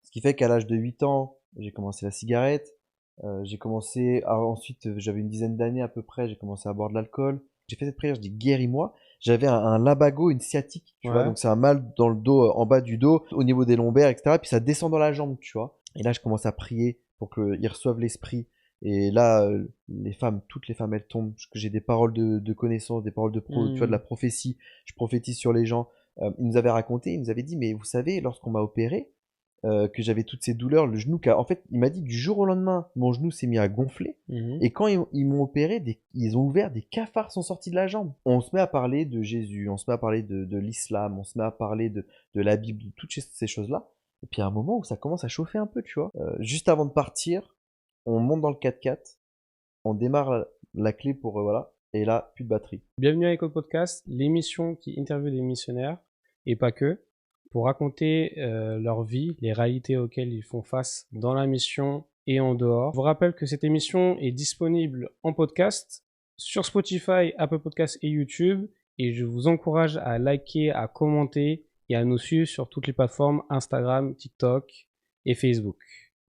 Ce qui fait qu'à l'âge de 8 ans, j'ai commencé la cigarette. J'ai commencé, ensuite, j'avais une dizaine d'années à peu près, j'ai commencé à boire de l'alcool. J'ai fait cette prière, je dis guéris-moi. J'avais un lumbago, une sciatique, tu vois, Ouais. donc c'est un mal dans le dos, en bas du dos, au niveau des lombaires, etc. Et puis ça descend dans la jambe, tu vois. Et là, je commence à prier pour qu'ils reçoivent l'esprit. Et là, les femmes, toutes les femmes, elles tombent. Que j'ai des paroles de connaissance, des paroles tu vois, de la Hmm. prophétie. Je prophétise sur les gens. Ils nous avaient raconté, ils nous avaient dit, mais vous savez, lorsqu'on m'a opéré, que j'avais toutes ces douleurs, le genou, en fait, il m'a dit du jour au lendemain, mon genou s'est mis à gonfler. Mhm. Et quand ils m'ont opéré, ils ont ouvert, des cafards sont sortis de la jambe. On se met à parler de Jésus, on se met à parler de l'islam, on se met à parler de la Bible, de toutes ces choses-là. Et puis à un moment où ça commence à chauffer un peu, tu vois. Juste avant de partir, on monte dans le 4x4, on démarre la clé pour, voilà, et là, plus de batterie. Bienvenue à Eco Podcast, l'émission qui interviewe des missionnaires, et pas que, pour raconter leur vie, les réalités auxquelles ils font face dans la mission et en dehors. Je vous rappelle que cette émission est disponible en podcast sur Spotify, Apple Podcasts et YouTube, et je vous encourage à liker, à commenter et à nous suivre sur toutes les plateformes Instagram, TikTok et Facebook.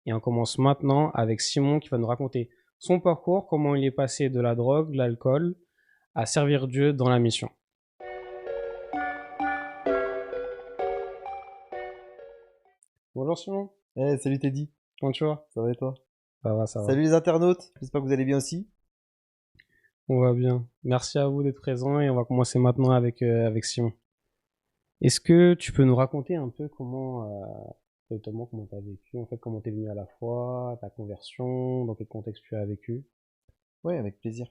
Et on commence maintenant avec Simon qui va nous raconter son parcours, comment il est passé de la drogue, l'alcool, à servir Dieu dans la mission. Bonjour Simon, Eh, salut Teddy, comment tu vas? ça va et toi? Ça va, ça va. Salut les internautes, j'espère que vous allez bien aussi. On va bien. Merci à vous d'être présents et on va commencer maintenant avec Simon. Est-ce que tu peux nous raconter un peu notamment comment tu as vécu, en fait, comment tu es venu à la foi, ta conversion, dans quel contexte tu as vécu? Ouais, avec plaisir.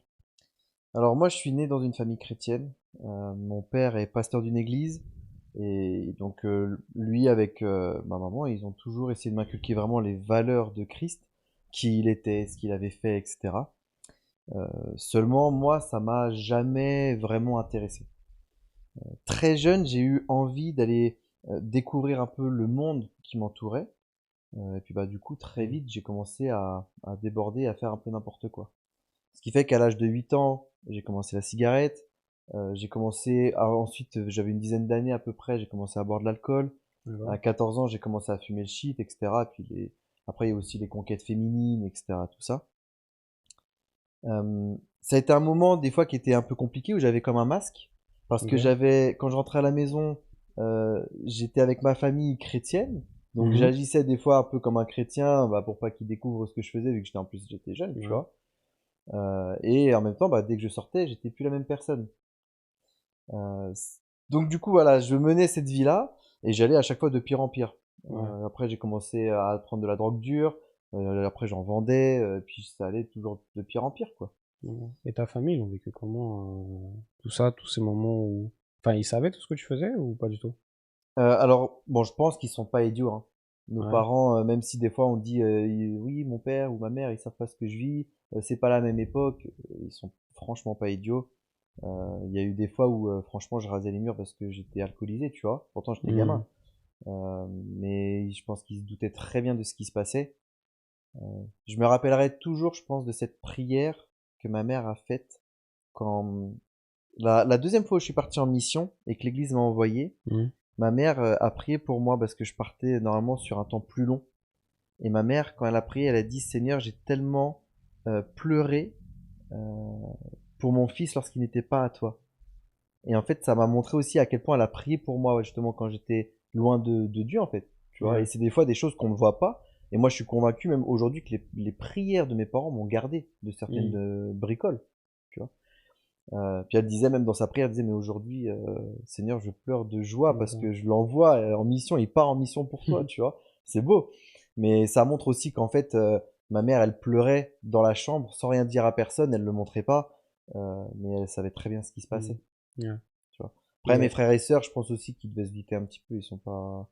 Alors moi, je suis né dans une famille chrétienne. Mon père est pasteur d'une église. Et donc lui, avec ma maman, ils ont toujours essayé de m'inculquer vraiment les valeurs de Christ, qui il était, ce qu'il avait fait, etc. Seulement, moi, ça m'a jamais vraiment intéressé. Très jeune, j'ai eu envie d'aller découvrir un peu le monde qui m'entourait. Et puis bah du coup, très Mm. vite, j'ai commencé à déborder, à faire un peu n'importe quoi. Ce qui fait qu'à l'âge de 8 ans, j'ai commencé la cigarette. J'ai commencé, ensuite, j'avais une dizaine d'années à peu près, j'ai commencé à boire de l'alcool. À D'accord. 14 ans, j'ai commencé à fumer le shit, etc. Et puis après, il y a aussi les conquêtes féminines, etc. Tout ça. Ça a été un moment, des fois, qui était un peu compliqué, où j'avais comme un masque. Parce que Ok. quand je rentrais à la maison, j'étais avec ma famille chrétienne. Donc Mhm. j'agissais des fois un peu comme un chrétien, bah, pour pas qu'ils découvrent ce que je faisais, vu que j'étais jeune, tu Ouais. vois. Et en même temps, bah, dès que je sortais, j'étais plus la même personne. Euh, c- donc du coup, voilà, je menais cette vie-là et j'allais à chaque fois de pire en pire. Ouais. Après, j'ai commencé à prendre de la drogue dure. Après, j'en vendais. Puis ça allait toujours de pire en pire, quoi. Ouais. Et ta famille, ils ont vécu comment tout ça, tous ces moments où... Enfin, ils savaient tout ce que tu faisais ou pas du tout? Alors, bon, je pense qu'ils sont pas idiots, hein. Nos Ouais. parents, même si des fois on dit oui, mon père ou ma mère, ils savent pas ce que je vis, c'est pas la même époque, ils sont franchement pas idiots. Il y a eu des fois où franchement je rasais les murs parce que j'étais alcoolisé, tu vois. Pourtant j'étais Mhm. gamin. Mais je pense qu'ils se doutaient très bien de ce qui se passait. Je me rappellerai toujours, je pense, de cette prière que ma mère a faite quand la deuxième fois où je suis parti en mission et que l'église m'a envoyé. Mhm. Ma mère a prié pour moi parce que je partais normalement sur un temps plus long. Et ma mère, quand elle a prié, elle a dit Seigneur, j'ai tellement pleuré euh, pour mon fils lorsqu'il n'était pas à toi. Et en fait, ça m'a montré aussi à quel point elle a prié pour moi, ouais, justement, quand j'étais loin de Dieu, en fait. Tu vois, et Ouais. c'est des fois des choses qu'on ne voit pas. Et moi, je suis convaincu, même aujourd'hui, que les prières de mes parents m'ont gardé de certaines Mhm. bricoles. Tu vois. Puis elle disait même dans sa prière, elle disait mais aujourd'hui, Seigneur, je pleure de joie parce D'accord. que je l'envoie en mission, il part en mission pour toi, tu vois. C'est beau. Mais ça montre aussi qu'en fait, ma mère, elle pleurait dans la chambre sans rien dire à personne, elle le montrait pas, mais elle savait très bien ce qui se passait, Mhm. Ouais. tu vois. Après, mes Et, frères et sœurs, je pense aussi qu'ils devaient se douter un petit peu, ils sont pas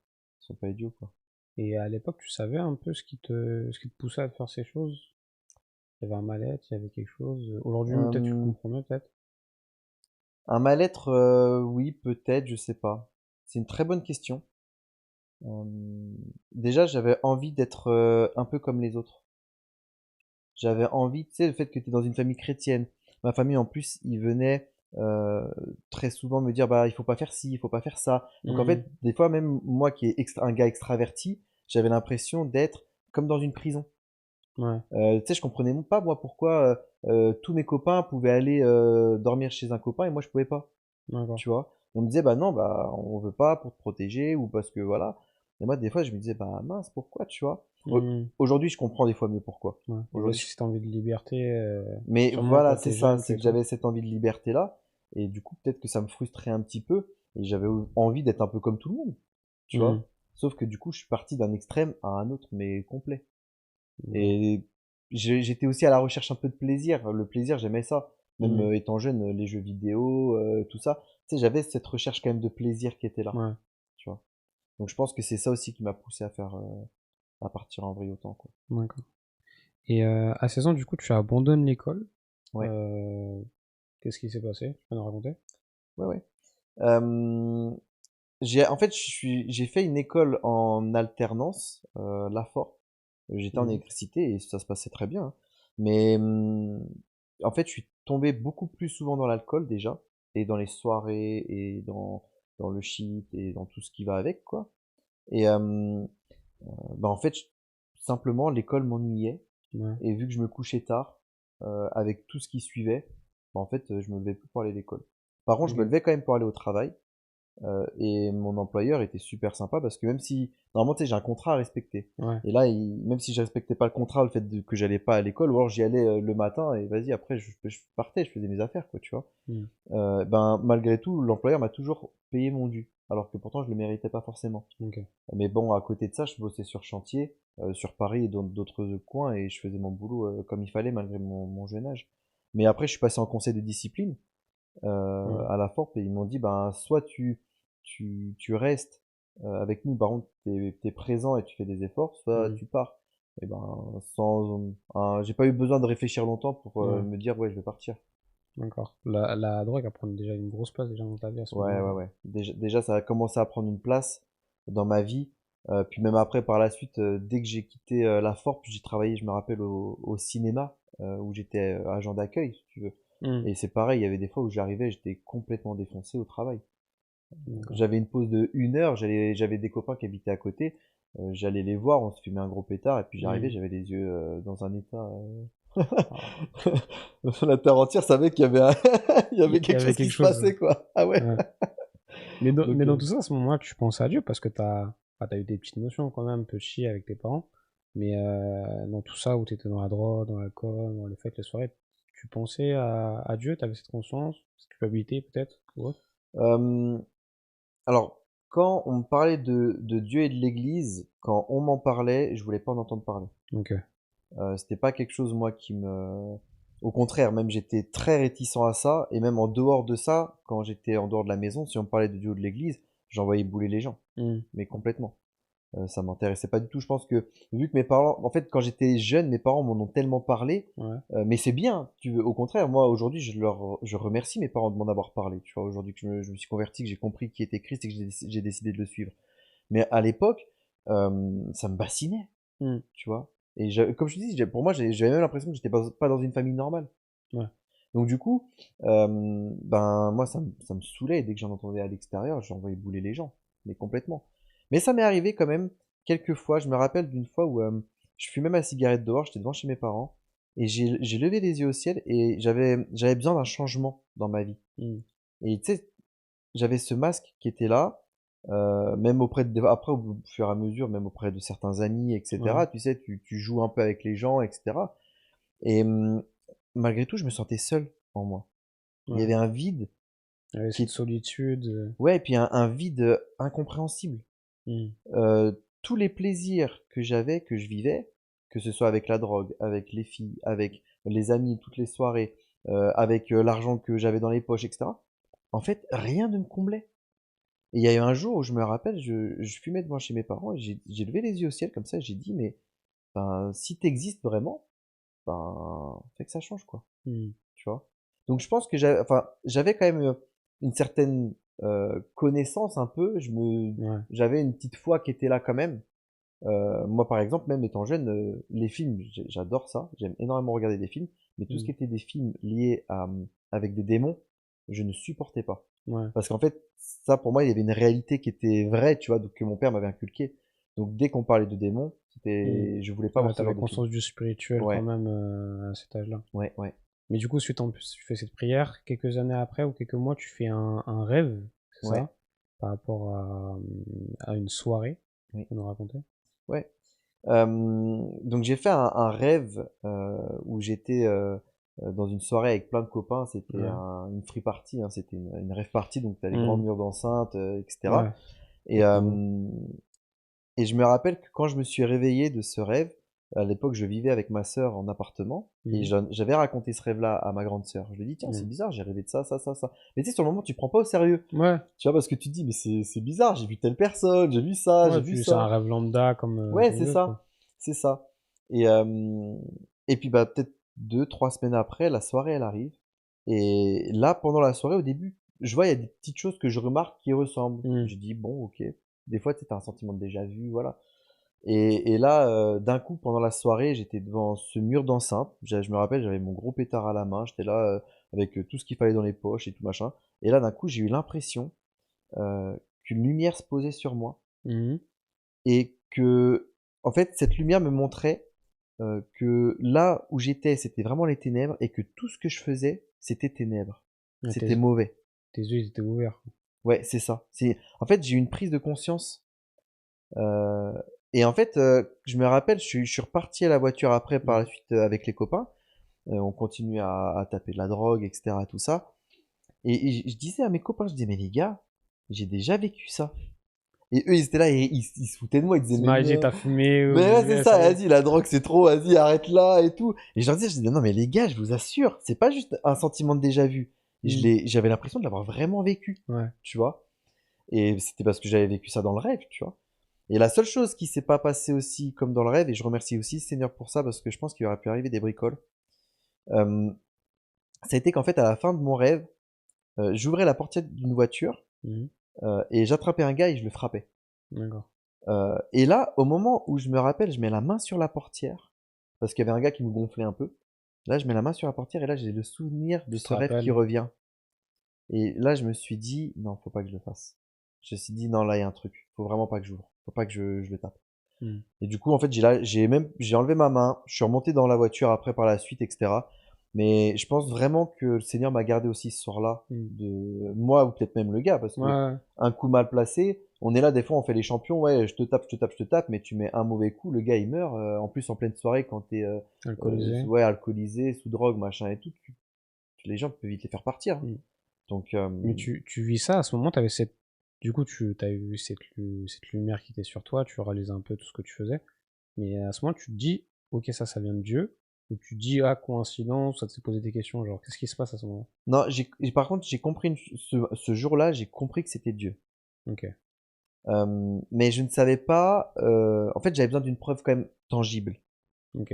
idiots, quoi. et à l'époque, tu savais un peu ce qui te poussait à faire ces choses? Il y avait un mal-être, il y avait quelque chose. Aujourd'hui, peut-être tu Euh, comprends mieux, peut-être. un mal-être, oui, peut-être, je sais pas. C'est une très bonne question. Déjà, j'avais envie d'être un peu comme les autres. J'avais envie, tu sais, le fait que tu es dans une famille chrétienne. Ma famille, en plus, ils venaient très souvent me dire, bah, il faut pas faire ci, il faut pas faire ça. Donc, en Mhm. fait, des fois, même moi qui est un gars extraverti, j'avais l'impression d'être comme dans une prison. Ouais, Tu sais, je comprenais même pas, moi, pourquoi tous mes copains pouvaient aller dormir chez un copain et moi, je pouvais pas, d'accord. tu vois. On me disait, bah non, bah on veut pas pour te protéger ou parce que voilà. Et moi, des fois, je me disais, bah mince, pourquoi, tu vois. Mmh. Aujourd'hui, je comprends des fois mieux pourquoi. Ouais. Il y avait Aujourd'hui, aussi cette envie de liberté, mais sûrement voilà, quand c'est t'es ça, jeune, c'est que que tout. j'avais cette envie de liberté-là, et du coup, peut-être que ça me frustrait un petit peu, et j'avais envie d'être un peu comme tout le monde, tu Mmh. vois. Sauf que du coup, je suis parti d'un extrême à un autre, mais complet. D'accord. Et j'étais aussi à la recherche un peu de plaisir. Le plaisir, j'aimais ça. Même Mmh. étant jeune, les jeux vidéo, tout ça. Tu sais, j'avais cette recherche quand même de plaisir qui était là, Ouais, tu vois. Donc je pense que c'est ça aussi qui m'a poussé à faire, à partir en vrille autant, quoi. d'accord. Et à 16 ans, du coup, tu abandonnes l'école. Ouais, Euh, Qu'est-ce qui s'est passé? Tu peux nous raconter? ouais, ouais. Euh, en fait, j'ai fait une école en alternance, Lafort. J'étais en Mmh. électricité et ça se passait très bien, hein. Mais en fait, je suis tombé beaucoup plus souvent dans l'alcool déjà, et dans les soirées, et dans le shit, et dans tout ce qui va avec, quoi. Et bah, en fait, simplement, l'école m'ennuyait. Ouais. Et vu que je me couchais tard, avec tout ce qui suivait, bah, en fait, je me levais plus pour aller à l'école. Par contre, je me Ok. levais quand même pour aller au travail. Et mon employeur était super sympa parce que même si normalement tu sais j'ai un contrat à respecter, Ouais. et là même si je respectais pas le contrat, le fait que j'allais pas à l'école, ou alors j'y allais le matin et vas-y après je partais, je faisais mes affaires, quoi, tu vois. Mmh. Ben malgré tout l'employeur m'a toujours payé mon dû alors que pourtant je le méritais pas forcément. Ok. Mais bon, à côté de ça, je bossais sur chantier, sur Paris et dans d'autres coins, et je faisais mon boulot comme il fallait malgré mon jeune âge. Mais après je suis passé en conseil de discipline Ouais. à la FORP, et ils m'ont dit, ben, soit tu restes avec nous, par contre, t'es présent et tu fais des efforts, soit Mmh. tu pars. Et ben, j'ai pas eu besoin de réfléchir longtemps pour Ouais. me dire, ouais, je vais partir. D'accord. La drogue, elle prend déjà une grosse place déjà dans ta vie à ce Ouais, ouais, moment-là. ouais. Déjà, ça a commencé à prendre une place dans ma vie. Puis même après, par la suite, dès que j'ai quitté la FORP, j'ai travaillé, je me rappelle, au cinéma, où j'étais agent d'accueil, si tu veux. Mmh. Et c'est pareil, il y avait des fois où j'arrivais, j'étais complètement défoncé au travail. D'accord. J'avais une pause de 1 heure, j'avais des copains qui habitaient à côté, j'allais les voir, on se fumait un gros pétard, et puis j'arrivais, Mmh. j'avais les yeux dans un état. Ah. La terre entière savait qu'il y avait il y Il avait y quelque avait chose qui quelque se chose. passait, quoi. Ah ouais. Ouais. Mais Donc, dans tout ça, à ce moment-là, tu penses à Dieu parce que t'as eu des petites notions quand même, petit avec tes parents. Mais dans tout ça, où t'étais dans la drogue, dans l'alcool, dans les fêtes, les soirées, tu pensais à Dieu, t'avais cette conscience, cette culpabilité peut-être, ou autre? euh, alors, quand on me parlait de Dieu et de l'Église, quand on m'en parlait, je voulais pas en entendre parler. Ok. C'était pas quelque chose, moi, qui me... Au contraire, même j'étais très réticent à ça, et même en dehors de ça, quand j'étais en dehors de la maison, si on me parlait de Dieu ou de l'église, j'envoyais bouler les gens, Hmm. mais complètement. Ça m'intéressait pas du tout. Je pense que, vu que mes parents, en fait, quand j'étais jeune, mes parents m'en ont tellement parlé, Ouais. mais c'est bien, tu veux. Au contraire, moi, aujourd'hui, je remercie mes parents de m'en avoir parlé, tu vois, aujourd'hui que je me suis converti, que j'ai compris qui était Christ et que j'ai décidé de le suivre. Mais à l'époque, ça me bassinait, Hmm. tu vois. Et comme je te dis, pour moi, j'avais même l'impression que j'étais pas dans une famille normale. Ouais. Donc du coup, ben moi, ça me saoulait. Et dès que j'en entendais à l'extérieur, j'envoyais bouler les gens, mais complètement. Mais ça m'est arrivé quand même quelques fois. Je me rappelle d'une fois où je fumais ma cigarette dehors, j'étais devant chez mes parents, et j'ai levé les yeux au ciel, et j'avais besoin d'un changement dans ma vie. Hmm. Et tu sais, j'avais ce masque qui était là, même après, au fur et à mesure, même auprès de certains amis, Ouais. etc. Tu sais, tu joues un peu avec les gens, etc. Et malgré tout, je me sentais seul en moi. Il y Ouais. avait un vide Il y avait qui cette est... solitude. Ouais, et puis un vide incompréhensible. Hmm. Tous les plaisirs que j'avais, que je vivais, que ce soit avec la drogue, avec les filles, avec les amis, toutes les soirées, avec l'argent que j'avais dans les poches, etc. En fait, rien ne me comblait. Et il y a eu un jour où je me rappelle, je fumais devant chez mes parents, et j'ai levé les yeux au ciel comme ça, et j'ai dit, mais ben, si t'existes vraiment, ben, fais que ça change, quoi. Hmm. Tu vois. Donc je pense que j'avais quand même une certaine connaissance un peu. Ouais. J'avais une petite foi qui était là quand même. Moi, par exemple, même étant jeune, les films, j'adore ça. J'aime énormément regarder des films, mais tout ce Hmm. qui était des films liés avec des démons, je ne supportais pas. Ouais. Parce qu'en fait, ça, pour moi, il y avait une réalité qui était vraie, tu vois, donc que mon père m'avait inculqué. Donc dès qu'on parlait de démons, Hmm. je voulais pas Ouais, voir ce t'avais genre de film. conscience du spirituel quand Ouais, même à cet âge-là. ouais, ouais, Mais du coup, suite en plus, tu fais cette prière, quelques années après ou quelques mois, tu fais un rêve, c'est ouais, ça? Par rapport à une soirée, oui, on nous racontait. ouais. Donc j'ai fait un rêve où j'étais dans une soirée avec plein de copains. C'était Ouais. une free party, hein, c'était une rave party, donc t'as les grands Hmm. murs d'enceinte, etc. Ouais, Et, trop cool. euh, et je me rappelle que quand je me suis réveillé de ce rêve, à l'époque je vivais avec ma sœur en appartement, et Mhm. j'avais raconté ce rêve-là à ma grande sœur. Je lui ai dit, tiens, c'est Mhm. bizarre, j'ai rêvé de ça, ça, ça, ça. Mais tu sais, sur le moment, tu prends pas au sérieux. Ouais, Tu vois, parce que tu te dis, mais c'est bizarre, j'ai vu telle personne, j'ai vu ça, j'ai ouais, vu c'est un ça. rêve lambda Ouais, comme c'est les autres, quoi. ça, c'est ça. Et, euh, et puis bah peut-être 2, 3 semaines après, la soirée elle arrive. Et là, pendant la soirée, au début, je vois il y a des petites choses que je remarque qui ressemblent. Hmm. Je dis bon, ok. Des fois, tu sais, t'as un sentiment de déjà vu, voilà. Et là, d'un coup, pendant la soirée, j'étais devant ce mur d'enceinte. Je me rappelle, j'avais mon gros pétard à la main. J'étais là avec tout ce qu'il fallait dans les poches et tout machin. Et là, d'un coup, j'ai eu l'impression euh, qu'une lumière se posait sur moi Mhm. et que, en fait, cette lumière me montrait que là où j'étais, c'était vraiment les ténèbres et que tout ce que je faisais, c'était ténèbres. Ouais, C'était mauvais. tes yeux ils étaient ouverts, quoi. Ouais, c'est ça. En fait, j'ai eu une prise de conscience. euh, et en fait, je me rappelle, je suis reparti à la voiture après par la Mhm. suite avec les copains. On continue à taper de la drogue, etc., tout ça. Et je disais à mes copains, je disais, mais les gars, j'ai déjà vécu ça. Et eux, ils étaient là et ils se foutaient de moi. Ils disaient, mais T'imagines, non. t'as fumé ou Mais ouais, c'est buvé, ça, ça y est. vas-y, la drogue, c'est trop, vas-y, arrête là et tout. Et je leur disais, je disais, non, mais les gars, je vous assure, c'est pas juste un sentiment de déjà vu. Hmm. J'avais l'impression de l'avoir vraiment vécu, Ouais. tu vois. Et c'était parce que j'avais vécu ça dans le rêve, tu vois. Et la seule chose qui s'est pas passée aussi comme dans le rêve, et je remercie aussi le Seigneur pour ça, parce que je pense qu'il aurait pu arriver des bricoles, euh, ça a été qu'en fait, à la fin de mon rêve, j'ouvrais la portière d'une voiture, Mhm. et j'attrapais un gars et je le frappais. D'accord. Et là, au moment où je me rappelle, je mets la main sur la portière, parce qu'il y avait un gars qui me gonflait un peu. Là, je mets la main sur la portière et là, j'ai le souvenir de Tu te ce rêve qui rappelles? revient. Et là, je me suis dit, non, faut pas que je le fasse. Je me suis dit, non, là, il y a un truc. Faut vraiment pas que j'ouvre. Faut pas que je le tape. Hmm. Et du coup, en fait, j'ai enlevé ma main. Je suis remonté dans la voiture après par la suite, etc. Mais je pense vraiment que le Seigneur m'a gardé aussi ce soir-là, Hmm. de moi ou peut-être même le gars, parce que Ouais, un coup mal placé, on est là des fois, on fait les champions, ouais, je te tape, je te tape, je te tape, mais tu mets un mauvais coup, le gars il meurt. En plus, en pleine soirée, quand t'es alcoolisé. ouais, alcoolisé, sous drogue, machin et tout, les gens peuvent vite les faire partir, hein. Hmm. Donc, Mais tu vis ça à ce moment, t'avais cette. Du coup, tu as eu cette lumière qui était sur toi, tu réalisais un peu tout ce que tu faisais. Mais à ce moment, tu te dis, ok, ça vient de Dieu. Ou tu te dis, ah, coïncidence, ça te s'est posé des questions, genre, qu'est-ce qui se passe à ce moment? non, par contre, j'ai compris ce jour-là, j'ai compris que c'était Dieu. Ok. Mais je ne savais pas. En fait, j'avais besoin d'une preuve quand même tangible, Ok.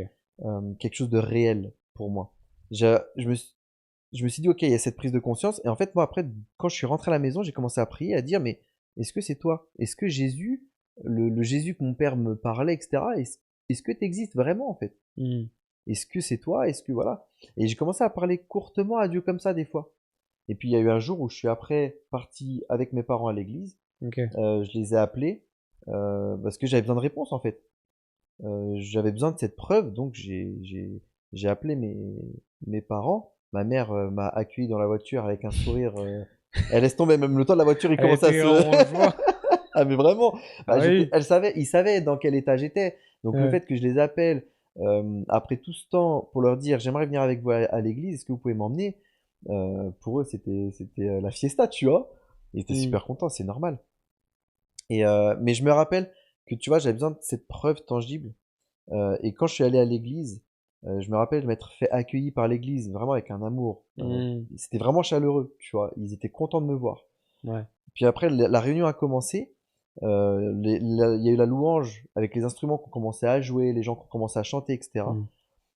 quelque chose de réel pour moi. Je me, suis- je me suis dit, ok, il y a cette prise de conscience. Et en fait, moi, après, quand je suis rentré à la maison, j'ai commencé à prier, à dire, mais est-ce que c'est toi? Est-ce que Jésus, le Jésus que mon père me parlait, etc., est-ce que tu existes vraiment, en fait? Hmm. Est-ce que c'est toi? Est-ce que voilà? Et j'ai commencé à parler courtement à Dieu comme ça, des fois. Et puis, il y a eu un jour où je suis après parti avec mes parents à l'église. Ok. Je les ai appelés parce que j'avais besoin de réponses, en fait. J'avais besoin de cette preuve, donc j'ai appelé mes parents. Ma mère m'a accueilli dans la voiture avec un sourire. Elle laisse tomber, même le temps de la voiture, il Elle commençait à était se. en joie. Ah mais vraiment, bah, Ah oui. ils savaient dans quel état j'étais. Donc le Ouais. fait que je les appelle après tout ce temps pour leur dire j'aimerais venir avec vous à l'église, est-ce que vous pouvez m'emmener? Pour eux c'était la fiesta, tu vois. Ils étaient Hmm. super contents, c'est normal. Mais je me rappelle que tu vois, j'avais besoin de cette preuve tangible. Et quand je suis allé à l'église, je me rappelle m'être fait accueillir par l'église, vraiment avec un amour. Hmm. C'était vraiment chaleureux, tu vois. Ils étaient contents de me voir. Ouais. Puis après, la réunion a commencé. Il y a eu la louange avec les instruments qu'on commençait à jouer, les gens qui ont commencé à chanter, etc. Hmm.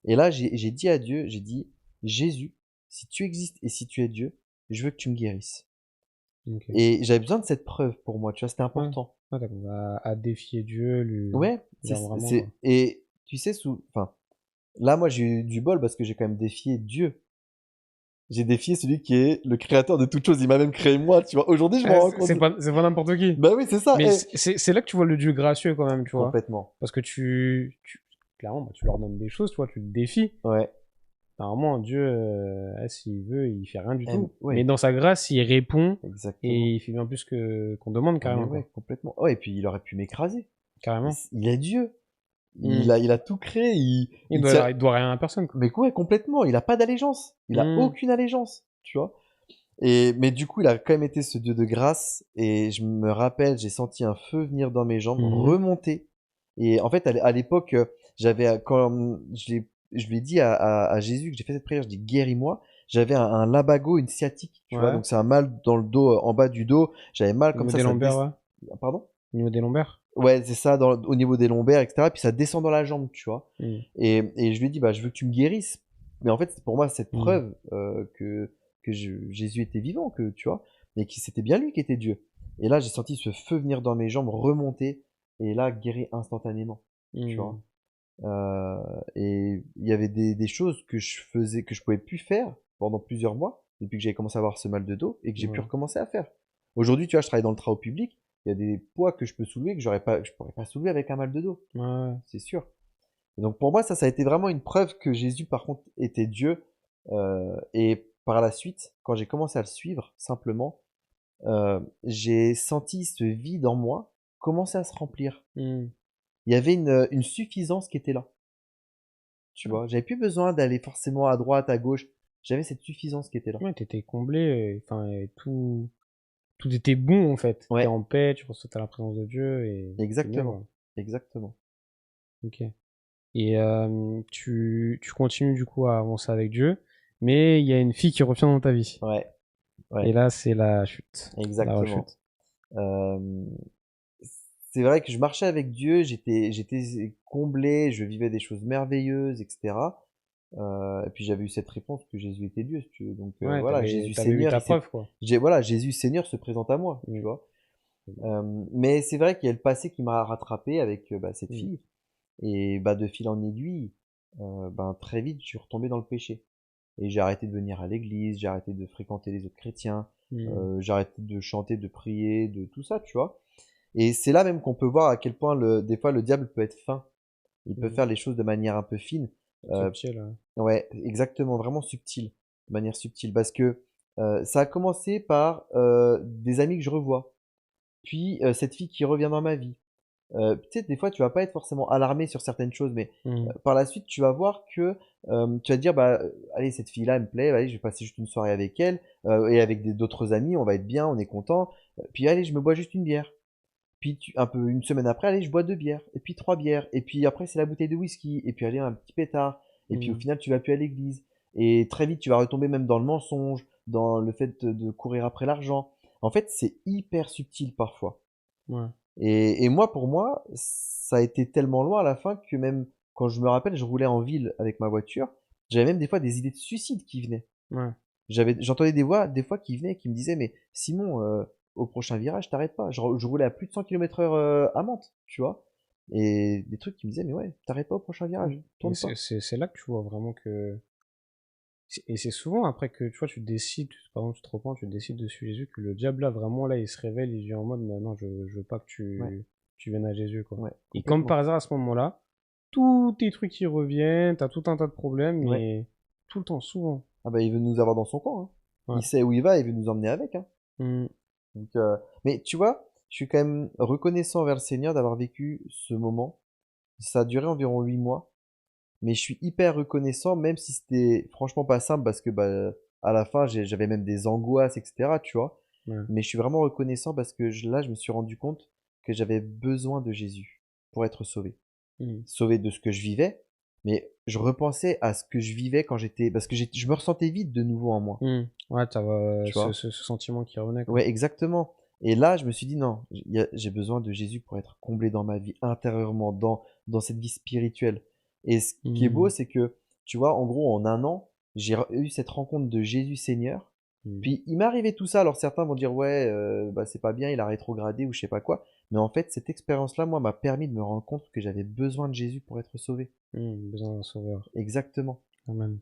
Et là, j'ai dit à Dieu, j'ai dit, Jésus, si tu existes et si tu es Dieu, je veux que tu me guérisses. Ok. Et j'avais besoin de cette preuve pour moi, tu vois, c'était Ouais. important. Ouais, t'as commencé à défier Dieu, Ouais, dire vraiment, quoi. et tu sais, enfin, là, moi, j'ai eu du bol parce que j'ai quand même défié Dieu. J'ai défié celui qui est le créateur de toute chose. Il m'a même créé moi, tu vois. Aujourd'hui, je m'en rends compte. C'est pas n'importe qui. Bah oui, c'est ça. Mais Eh. c'est là que tu vois le Dieu gracieux quand même, tu vois. Complètement. Parce que clairement, bah, tu leur donnes des choses, tu vois, tu te défies. Ouais. Normalement, Dieu, s'il veut, il fait rien du tout. Ouais. Mais dans sa grâce, il répond Exactement. et il fait bien plus que qu'on demande Ah, mais carrément. ouais, Quoi. complètement. Oh, et puis il aurait pu m'écraser. Carrément. Il est Dieu. Mm. Il a tout créé. Il doit rien à personne. Quoi. Mais quoi, complètement. Il a pas d'allégeance. Il a aucune allégeance, tu vois. Mais du coup, il a quand même été ce Dieu de grâce. Et je me rappelle, j'ai senti un feu venir dans mes jambes, remonter. Et en fait, à l'époque, quand je lui ai dit à Jésus que j'ai fait cette prière, je dis guéris-moi. J'avais un labago, une sciatique, tu vois. Donc c'est un mal dans le dos, en bas du dos. J'avais mal comme ça. Au niveau des lombaires, ouais. Pardon? Au niveau des lombaires? Ouais, c'est ça, au niveau des lombaires, etc. Puis ça descend dans la jambe, tu vois. Et je lui ai dit, bah, je veux que tu me guérisses. Mais en fait, pour moi, cette preuve Jésus était vivant, tu vois, et que c'était bien lui qui était Dieu. Et là, j'ai senti ce feu venir dans mes jambes, remonter, et là, guéri instantanément, tu vois. Et il y avait des choses que je faisais, que je pouvais plus faire pendant plusieurs mois, depuis que j'avais commencé à avoir ce mal de dos, et que j'ai pu recommencer à faire. Aujourd'hui, tu vois, je travaille dans le travail public, il y a des poids que je peux soulever que je pourrais pas soulever avec un mal de dos. Ouais. C'est sûr. Et donc pour moi, ça a été vraiment une preuve que Jésus, par contre, était Dieu. Et par la suite, quand j'ai commencé à le suivre, simplement, j'ai senti ce vide en moi commencer à se remplir. Il y avait une suffisance qui était là. Tu vois, j'avais plus besoin d'aller forcément à droite, à gauche. J'avais cette suffisance qui était là. Ouais, t'étais comblé, enfin, tout était bon en fait. T'es Ouais, en paix, tu ressentais la présence de Dieu et c'est bien exactement. quoi. Exactement. Ok. Et tu continues du coup à avancer avec Dieu, mais il y a une fille qui revient dans ta vie. Ouais, Et ouais, là, c'est la chute, la exactement. rechute. Euh, c'est vrai que je marchais avec Dieu, j'étais comblé, je vivais des choses merveilleuses, etc. Et puis j'avais eu cette réponse que Jésus était Dieu, si tu veux. Donc Ouais, voilà, Jésus t'avais eu Seigneur, ta preuve quoi. voilà, Jésus Seigneur se présente à moi, tu Mm. vois. Mais c'est vrai qu'il y a le passé qui m'a rattrapé avec cette Mm. fille. Et bah, de fil en aiguille, ben, très vite, je suis retombé dans le péché. Et j'ai arrêté de venir à l'église, j'ai arrêté de fréquenter les autres chrétiens, j'ai arrêté de chanter, de prier, de tout ça, tu vois. Et c'est là même qu'on peut voir à quel point des fois le diable peut être fin. Il peut faire les choses de manière un peu fine. Euh, Subtil. ouais, exactement, vraiment subtil, de manière subtile. Parce que ça a commencé par des amis que je revois. Puis cette fille qui revient dans ma vie. Tu sais, des fois, tu vas pas être forcément alarmé sur certaines choses, mais Mm. par la suite, tu vas voir que tu vas te dire, bah, allez, cette fille-là, elle me plaît, allez, je vais passer juste une soirée avec elle, et avec d'autres amis, on va être bien, on est content. Puis allez, je me bois juste une bière. Puis un peu une semaine après, allez, je bois 2 bières, et puis 3 bières, et puis après c'est la bouteille de whisky, et puis allez un petit pétard, et puis au final tu vas plus à l'église, et très vite tu vas retomber même dans le mensonge, dans le fait de courir après l'argent. En fait, c'est hyper subtil parfois. Ouais. Et moi, pour moi, ça a été tellement loin à la fin que même quand je me rappelle, je roulais en ville avec ma voiture, j'avais même des fois des idées de suicide qui venaient. Ouais. J'entendais des voix, des fois, qui venaient, qui me disaient, mais Simon, au prochain virage, t'arrêtes pas. Je roulais à plus de 100 km/h à Mantes, tu vois. Et des trucs qui me disaient, mais ouais, t'arrêtes pas au prochain virage, Et tourne pas. c'est là que tu vois vraiment que et c'est souvent après que tu vois tu décides par exemple tu te repens tu décides de suivre Jésus que le diable là vraiment là il se révèle il vient en mode bah, non je veux pas que Ouais, tu viennes à Jésus quoi. ouais, Et comme complètement. par hasard à ce moment-là tous tes trucs qui reviennent t'as tout un tas de problèmes Ouais. mais tout le temps souvent. Ah bah, il veut nous avoir dans son camp, hein. Ouais. Il sait où il va, il veut nous emmener avec, hein. Mm. Donc, mais tu vois, je suis quand même reconnaissant envers le Seigneur d'avoir vécu ce moment. Ça a duré environ 8 mois. Mais je suis hyper reconnaissant, même si c'était franchement pas simple, parce que bah, à la fin, j'avais même des angoisses, etc., tu vois. Ouais. Mais je suis vraiment reconnaissant parce que là, je me suis rendu compte que j'avais besoin de Jésus pour être sauvé. Mm. Sauvé de ce que je vivais, mais je repensais à ce que je vivais quand j'étais... Parce que je me ressentais vide de nouveau en moi, Mm. Ouais t'as tu vois. ce sentiment qui revenait quoi. Ouais, exactement. Et là, je me suis dit, non, j'ai besoin de Jésus pour être comblé dans ma vie, intérieurement, dans cette vie spirituelle. Et ce qui est beau, Mm. c'est que, tu vois, en gros, en un an, j'ai eu cette rencontre de Jésus Seigneur. Mm. Puis, il m'est arrivé tout ça. Alors, certains vont dire, ouais, bah, c'est pas bien, il a rétrogradé ou je sais pas quoi. Mais en fait, cette expérience-là, moi, m'a permis de me rendre compte que j'avais besoin de Jésus pour être sauvé. Mm. Besoin d'un sauveur. Exactement. Amen.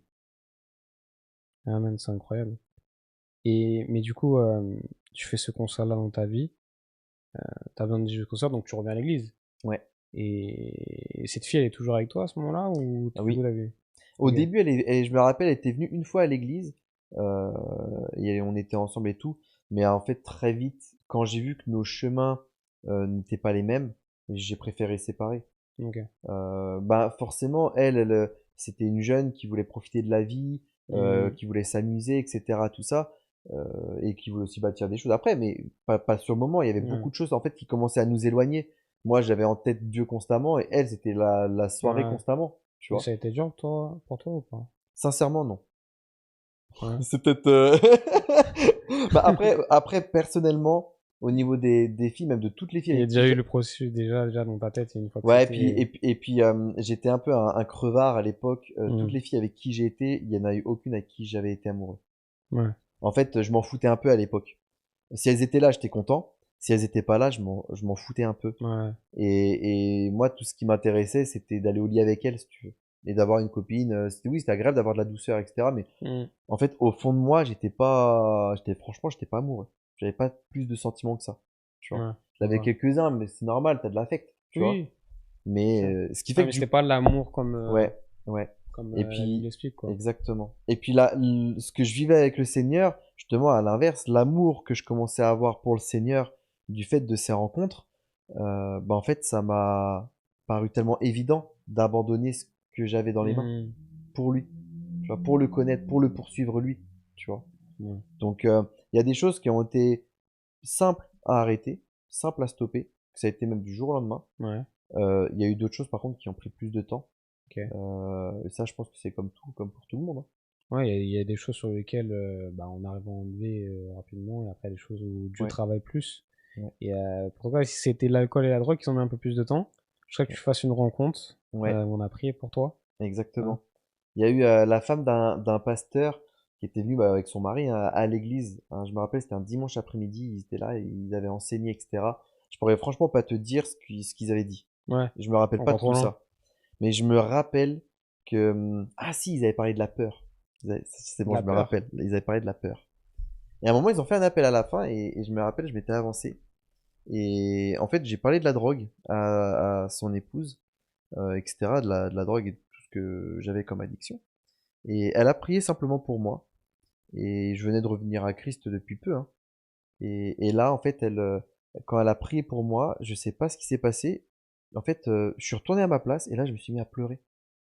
Ah man, c'est incroyable. Mais du coup, tu fais ce concert-là dans ta vie, t'as besoin de ce concert, donc tu reviens à l'église. Ouais. Et cette fille, elle est toujours avec toi à ce moment-là ou Ah vous oui. l'avez? Au Ok. début, je me rappelle, elle était venue une fois à l'église, euh, et on était ensemble et tout. Mais en fait, très vite, quand j'ai vu que nos chemins n'étaient pas les mêmes, j'ai préféré séparer. Ok. Bah forcément, c'était une jeune qui voulait profiter de la vie, Hmm. qui voulait s'amuser, etc. Tout ça, et qui voulait aussi bâtir des choses après, mais pas sur le moment. Il y avait Ouais. beaucoup de choses en fait qui commençaient à nous éloigner. Moi, j'avais en tête Dieu constamment, et elle, c'était la soirée Ouais. constamment, tu Et vois. ça a été dur pour toi ou pas? Sincèrement, non. Ouais. C'est peut-être. Bah après, personnellement, au niveau des filles, même de toutes les filles Il y a avec qui déjà eu le processus déjà dans ta tête une fois que ouais, c'était. j'étais un peu un crevard à l'époque. Toutes Hmm. les filles avec qui j'ai été, il y en a eu aucune avec qui j'avais été amoureux. Ouais. En fait, je m'en foutais un peu à l'époque. Si elles étaient là, j'étais content. Si elles étaient pas là, je m'en foutais un peu. Ouais. Et moi, tout ce qui m'intéressait, c'était d'aller au lit avec elles, si tu veux. Et d'avoir une copine. Oui, c'était agréable d'avoir de la douceur, etc. Mais Hmm. en fait, au fond de moi, franchement, j'étais pas amoureux. J'avais pas plus de sentiments que ça. Tu vois. Ouais. Je J'avais vois. quelques-uns, mais c'est normal, t'as de l'affect, tu vois. Oui, c'est Mais sûr. ce qui Ouais, fait mais que c'était pas l'amour comme, ouais, ouais. Et la Bible puis, l'explique, quoi. exactement. Et puis là, ce que je vivais avec le Seigneur, justement, à l'inverse, l'amour que je commençais à avoir pour le Seigneur du fait de ces rencontres, bah en fait, ça m'a paru tellement évident d'abandonner ce que j'avais dans les mains Hmm. pour lui, tu vois, pour le connaître, pour le poursuivre lui, tu vois. Ouais. Donc, il y a des choses qui ont été simples à arrêter, simples à stopper, que ça a été même du jour au lendemain. Ouais. Il y a eu d'autres choses, par contre, qui ont pris plus de temps. Ok. Et ça, je pense que c'est comme tout, comme pour tout le monde, hein. Ouais, il y a des choses sur lesquelles bah, on arrive à enlever rapidement, et après des choses où Dieu Ouais, travaille plus. ouais, Et pour toi, si c'était l'alcool et la drogue qui ont mis un peu plus de temps, je serais que tu fasses une rencontre. ouais, On a prié pour toi. Hein. exactement. Il y a eu la femme d'un pasteur qui était venu bah, avec son mari hein, à l'église, hein. Je me rappelle, c'était un dimanche après-midi, ils étaient là, et ils avaient enseigné, etc. Je pourrais franchement pas te dire ce qu'ils avaient dit. Ouais, Je me rappelle pas de encore tout trop long. ça. Mais je me rappelle que... ah si, ils avaient parlé de la peur. C'est bon, La je me peur. rappelle. Ils avaient parlé de la peur. Et à un moment, ils ont fait un appel à la fin, et je me rappelle, je m'étais avancé. Et en fait, j'ai parlé de la drogue à son épouse, etc., de la drogue et de tout ce que j'avais comme addiction. Et elle a prié simplement pour moi. Et je venais de revenir à Christ depuis peu, hein. Et là, en fait, quand elle a prié pour moi, je sais pas ce qui s'est passé. En fait, je suis retourné à ma place et là, je me suis mis à pleurer.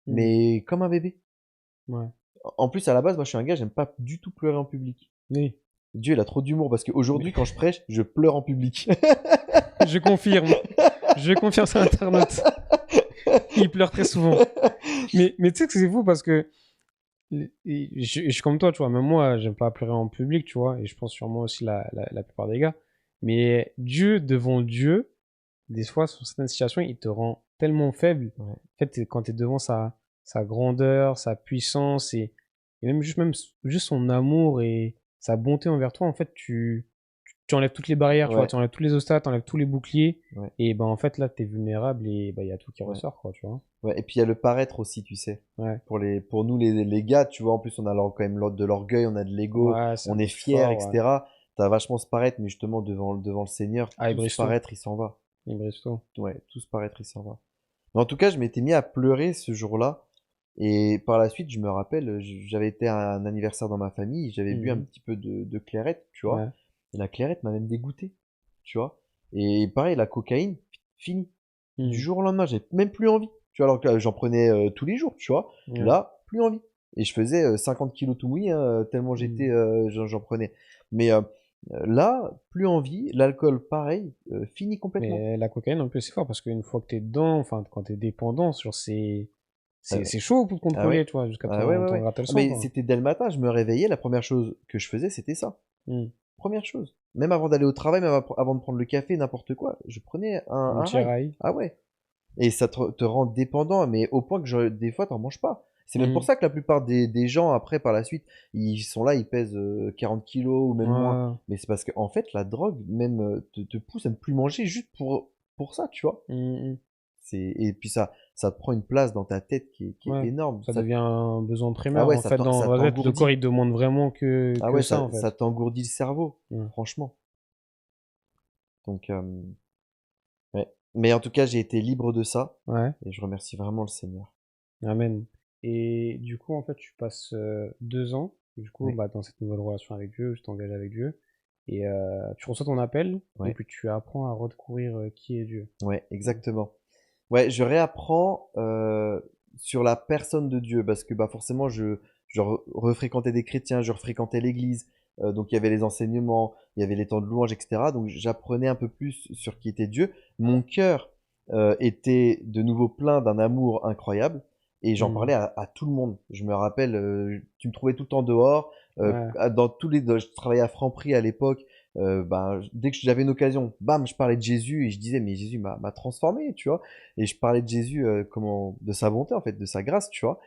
Hmm. Mais comme un bébé. Ouais. En plus, à la base, moi, je suis un gars, j'aime pas du tout pleurer en public. Oui. Dieu, il a trop d'humour parce Mais qu'aujourd'hui, quand je prêche, je pleure en public. je confirme. Je confirme sur Internet. Il pleure très souvent. Mais tu sais que c'est fou parce que je suis comme toi, tu vois. Même moi, j'aime pas pleurer en public, tu vois. Et je pense sûrement aussi la plupart des gars. Mais Dieu, devant Dieu, des fois, sur certaines situations, il te rend tellement faible. Ouais, En fait, quand tu es devant sa grandeur, sa puissance et même juste son amour et sa bonté envers toi, en fait, tu enlèves toutes les barrières, tu vois, ouais, tu enlèves tous les obstacles, tu enlèves tous les boucliers. ouais, Et ben, en fait, là, tu es vulnérable et ben, il y a tout qui ouais. ressort, quoi, tu vois. Ouais, et puis il y a le paraître aussi, tu sais. Ouais. Pour nous, les gars, tu vois, en plus, on a quand même de l'orgueil, on a de l'ego, Ouais, c'est un on est peu plus fier, fort, ouais. etc. T'as vachement ce paraître, mais justement, devant le Seigneur, Ah, et tout ce Bristow. paraître, il s'en va. Et Bristow. Ouais, tout ce paraître, il s'en va. Mais en tout cas, je m'étais mis à pleurer ce jour-là. Et par la suite, je me rappelle, j'avais été à un anniversaire dans ma famille, j'avais bu un Mhm. petit peu de clairette, tu vois. Ouais. Et la clairette m'a même dégoûté, tu vois. Et pareil, la cocaïne, fini. Du Mhm. jour au lendemain, j'ai même plus envie. Tu vois, alors que j'en prenais tous les jours, tu vois. Ouais. Là, plus envie. Et je faisais 50 kilos tout mouillé, hein, tellement Mhm. j'en prenais. Mais là, plus envie. L'alcool, pareil, fini complètement. Mais la cocaïne, en plus, c'est fort parce qu'une fois que t'es dedans, enfin, quand t'es dépendant, sur Euh, c'est chaud pour te ah contrôler, ouais? tu vois, jusqu'à Ah ouais, ouais, t'en ouais. gratter le Ah, sang, mais quoi. c'était dès le matin, je me réveillais, la première chose que je faisais, c'était ça. Mhm. Première chose. Même avant d'aller au travail, même avant de prendre le café, n'importe quoi, je prenais Un un petit rail. rail. Ah ouais. Et ça te rend dépendant, mais au point que des fois, t'en manges pas. C'est même pour Mhm. ça que la plupart des gens, après, par la suite, ils sont là, ils pèsent 40 kilos ou même moins. Ouais. Mais c'est parce qu'en fait, la drogue, même, te pousse à ne plus manger juste pour ça, tu vois. Mhm. Et puis ça, ça te prend une place dans ta tête qui est Ouais. énorme. Ça devient un besoin Ah primaire. ouais, En fait, dans ça ma tête, le corps, t'engourdit. il demande vraiment Ah que ouais, ça, en fait. ça t'engourdit le cerveau, Ouais. franchement. Donc, ouais. Mais en tout cas, j'ai été libre de ça Ouais. et je remercie vraiment le Seigneur. Amen. Et du coup, en fait, tu passes 2 ans, du coup, Oui, bah, dans cette nouvelle relation avec Dieu, tu t'engages avec Dieu, et tu reçois ton appel, et ouais, puis tu apprends à redécouvrir qui est Dieu. ouais, Mm. exactement. Ouais, je réapprends sur la personne de Dieu parce que bah forcément je refréquentais des chrétiens, je refréquentais l'église, donc il y avait les enseignements, il y avait les temps de louange, etc. Donc j'apprenais un peu plus sur qui était Dieu. Mon cœur était de nouveau plein d'un amour incroyable et j'en Mm. parlais à tout le monde. Je me rappelle, tu me trouvais tout le temps dehors, Ouais, dans je travaillais à Franprix à l'époque. Ben, dès que j'avais une occasion, bam, je parlais de Jésus et je disais mais Jésus m'a transformé, tu vois. Et je parlais de Jésus, comment, de sa bonté en fait, de sa grâce, tu vois.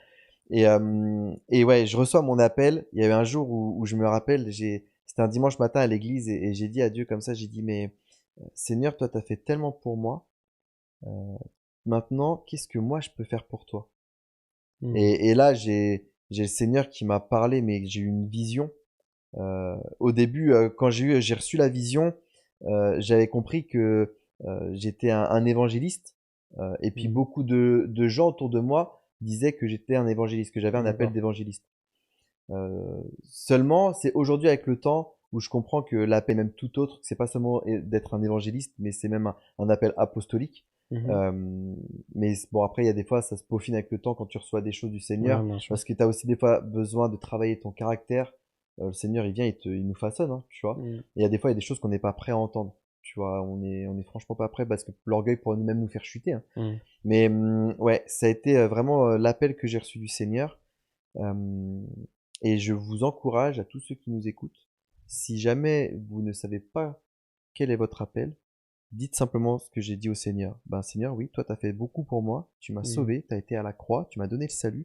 Et ouais, je reçois mon appel. Il y avait un jour où je me rappelle, c'était un dimanche matin à l'église et j'ai dit à Dieu comme ça, j'ai dit mais Seigneur, toi t'as fait tellement pour moi. euh, Maintenant, qu'est-ce que moi je peux faire pour toi? mm. Et là, j'ai le Seigneur qui m'a parlé, mais j'ai eu une vision. Au début, quand j'ai reçu la vision, j'avais compris que j'étais un évangéliste. Et puis Mm. beaucoup de gens autour de moi disaient que j'étais un évangéliste, que j'avais un appel D'accord. d'évangéliste. Seulement, c'est aujourd'hui avec le temps où je comprends que l'appel même tout autre, que c'est pas seulement d'être un évangéliste, mais c'est même un appel apostolique. Mhm. Euh, mais bon, après, il y a des fois, ça se peaufine avec le temps quand tu reçois des choses du Ouais, Seigneur, bien sûr. parce que tu as aussi des fois besoin de travailler ton caractère. Le Seigneur, il vient, il nous façonne, hein, tu vois. Mm. Et il y a des fois, il y a des choses qu'on n'est pas prêt à entendre. Tu vois, on est franchement pas prêt parce que l'orgueil pourrait même nous faire chuter, hein. Mm. Mais ouais, ça a été vraiment l'appel que j'ai reçu du Seigneur. Euh, et je vous encourage à tous ceux qui nous écoutent, si jamais vous ne savez pas quel est votre appel, dites simplement ce que j'ai dit au Seigneur. Ben Seigneur, oui, toi t'as fait beaucoup pour moi, tu m'as Mm. sauvé, t'as été à la croix, tu m'as donné le salut,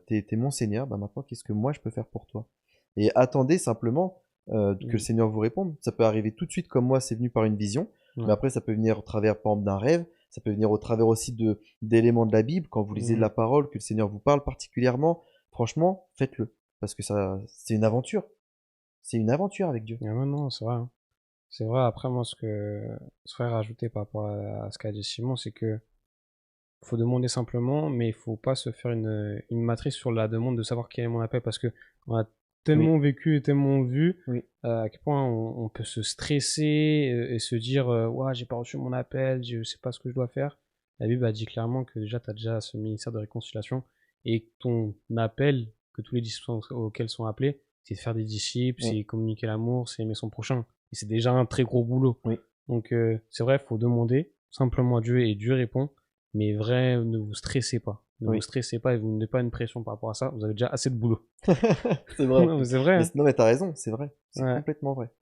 t'es mon Seigneur, ben maintenant qu'est-ce que moi je peux faire pour toi? Et attendez simplement que le Mm. Seigneur vous réponde. Ça peut arriver tout de suite comme moi, c'est venu par une vision, mais Ouais. après ça peut venir au travers par exemple d'un rêve, ça peut venir au travers aussi d'éléments de la Bible, quand vous lisez de Mhm. la parole, que le Seigneur vous parle particulièrement. Franchement, faites-le. Parce que ça, c'est une aventure. C'est une aventure avec Dieu. Ah ouais, non, c'est vrai, hein. C'est vrai, après, moi, ce frère a ajouté par rapport à ce qu'a dit Simon, c'est que faut demander simplement, mais il faut pas se faire une matrice sur la demande de savoir quel est mon appel, parce que on a Oui, tellement vécu et tellement vu oui, à quel point on peut se stresser et se dire ouais, j'ai pas reçu mon appel, je sais pas ce que je dois faire. La Bible a dit clairement que déjà tu as déjà ce ministère de réconciliation et que ton appel, que tous les disciples auxquels sont appelés, c'est de faire des disciples, oui, c'est communiquer l'amour, c'est aimer son prochain. Et c'est déjà un très gros boulot. oui. Donc c'est vrai, faut demander simplement à Dieu et Dieu répond. Mais vrai, ne vous stressez pas. Ne vous Oui. stressez pas et vous ne mettez pas une pression par rapport à ça. Vous avez déjà assez de boulot. C'est vrai en Non, mais plus. c'est vrai, Mais hein. non, mais t'as raison, c'est vrai. C'est Ouais. complètement vrai.